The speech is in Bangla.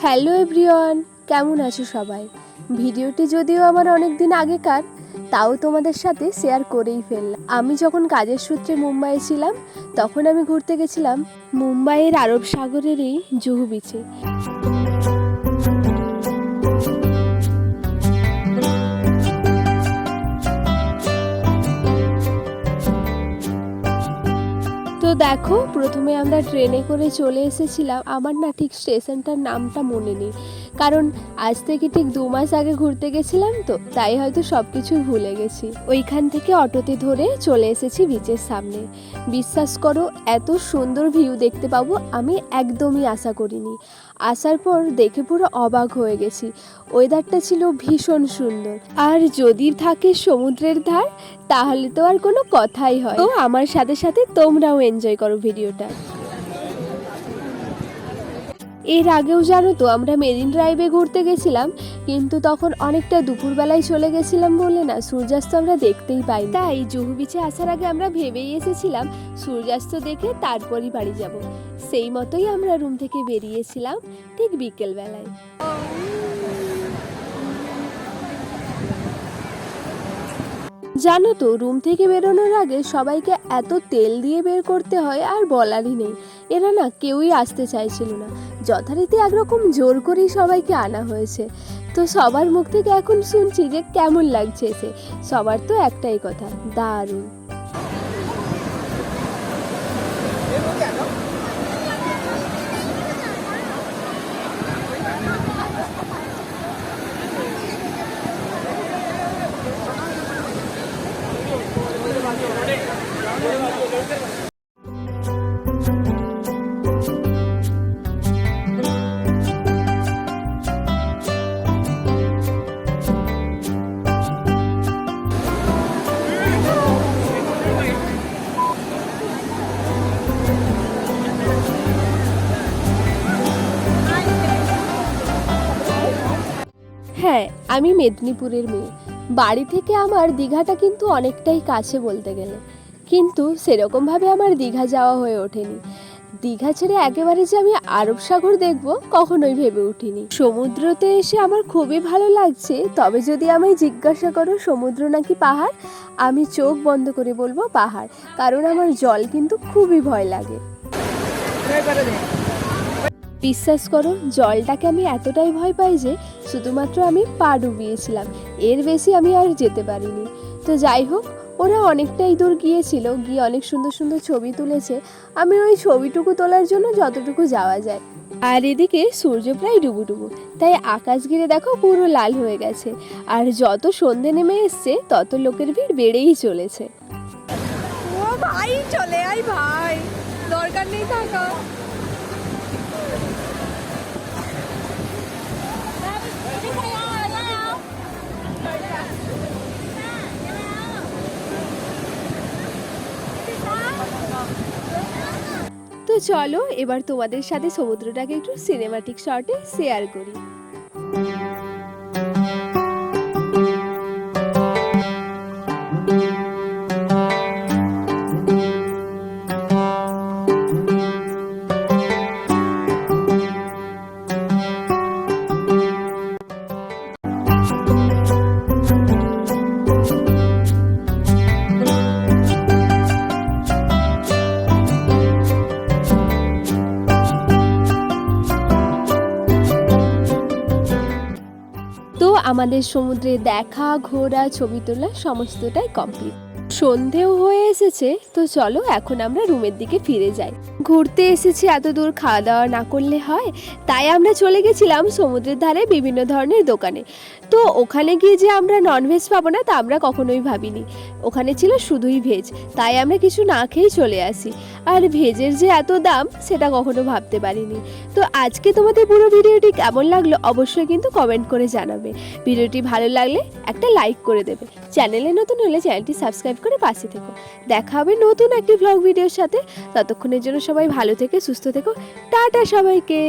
হ্যালো এভরিওয়ান, কেমন আছো সবাই? ভিডিওটি যদিও আমার অনেক দিন আগেকার, তাও তোমাদের সাথে শেয়ার করেই ফেললাম। আমি যখন কাজের সূত্রে মুম্বাইয়ে ছিলাম তখন আমি ঘুরতে গেছিলাম মুম্বাইয়ের আরব সাগরেরই জুহু বিচে। তো দেখো, প্রথমে আমরা ট্রেনে করে চলে এসেছিলাম। আমার না ঠিক স্টেশনটার নামটা মনে নেই, কারণ আজ থেকে ঠিক 2 মাস আগে ঘুরতে গেছিলাম, তো তাই হয়তো সব কিছু ভুলে গেছি। ওইখান থেকে অটোতে ধরে চলে এসেছি বিচের সামনে। বিশ্বাস করো, এত সুন্দর ভিউ দেখতে পাবো আমি একদমই আশা করিনি। আসার পর দেখে পুরো অবাক হয়ে গেছি। ওয়েদারটা ছিল ভীষণ সুন্দর, আর যদি থাকে সমুদ্রের ধার তাহলে তো আর কোনো কথাই হয়। তো আমার সাথে সাথে তোমরাও এনজয় করো ভিডিওটা। এর আগেও জানো তো আমরা মেরিন ড্রাইভে ঘুরতে গেছিলাম, কিন্তু তখন অনেকটা দুপুরবেলায় চলে গেছিলাম বলে না সূর্যাস্ত আমরা দেখতেই পাই। তাই জুহু বিচে আসার আগে আমরা ভেবেই এসেছিলাম সূর্যাস্ত দেখে তারপরই বাড়ি যাব। সেই মতোই আমরা রুম থেকে বেরিয়েছিলাম ঠিক বিকেলবেলায়। জানো তো, রুম থেকে বেরোনোর আগে সবাইকে এত তেল দিয়ে বের করতে হয় আর বলারই নেই। এরা না কেউই আসতে চাইছিল না, যথারীতি একরকম জোর করেই সবাইকে আনা হয়েছে। তো সবার মুখ থেকে এখন শুনছি যে কেমন লাগছে এসে। সবার তো একটাই কথা, দারুণ। হ্যাঁ, আমি মেদিনীপুরের মেয়ে। বাড়ি থেকে আমার দীঘাটা কিন্তু অনেকটাই কাছে বলতে গেলে, কিন্তু সেরকমভাবে আমার দীঘা যাওয়া হয়ে ওঠেনি। দীঘা ছেড়ে একেবারে যে আমি আরব সাগর দেখব কখনোই ভেবে উঠিনি। সমুদ্রতে এসে আমার খুবই ভালো লাগছে, তবে যদি আমায় জিজ্ঞাসা করো সমুদ্র নাকি পাহাড়, আমি চোখ বন্ধ করে বলবো পাহাড়, কারণ আমার জল কিন্তু খুবই ভয় লাগে। বিশ্বাস করো, জলটাকে আমি এতটাই ভয় পাই যে শুধুমাত্র আমি পা ডুবিয়েছিলাম, এর বেশি আমি আর যেতে পারিনি। তো যাই হোক, ওরা অনেকটাই দূর গিয়েছিল, গিয়ে অনেক সুন্দর সুন্দর ছবি তুলেছে। আমি ওই ছবিটুকু তোলার জন্য যতটুকু যাওয়া যায়। আর এদিকে সূর্য প্রায় ডুবুডুবু, তাই আকাশ ঘিরে দেখো পুরো লাল হয়ে গেছে। আর যত সন্ধে নেমে এসছে তত লোকের ভিড় বেড়েই চলেছে। ও ভাই, চলে আয় ভাই, দরকার নেই থাকা। তো চলো এবার তোমাদের সাথে সমুদ্রটাকে একটু সিনেমাটিক শটে শেয়ার করি। আমাদের সমুদ্রে দেখা, ঘোরা, ছবি তোলা সমস্তটাই কমপ্লিট। সন্ধেও হয়ে এসেছে, তো চলো এখন আমরা রুমের দিকে ফিরে যাই। ঘুরতে এসেছি, এত দূর খাওয়া দাওয়া না করলে হয়। তাই আমরা চলে গেছিলাম সমুদ্রের ধারে বিভিন্ন ধরনের দোকানে। তো ওখানে গিয়ে যে আমরা ননভেজ পাবো না তা আমরা কখনোই ভাবিনি। ওখানে ছিল শুধুই ভেজ, তাই আমরা কিছু না খেয়েই চলে আসি। আর ভেজের যে এত দাম সেটা কখনো ভাবতে পারিনি। তো আজকে তোমাদের পুরো ভিডিওটি কেমন লাগলো অবশ্যই কিন্তু কমেন্ট করে জানাবে। ভিডিওটি ভালো লাগলে একটা লাইক করে দেবে। চ্যানেলে নতুন হলে চ্যানেলটি সাবস্ক্রাইব করে পাশে থেকো। দেখা হবে নতুন একটি ব্লগ ভিডিওর সাথে। ততক্ষণের জন্য সবাই ভালো থেকে সুস্থ থেকো। টাটা সবাইকে।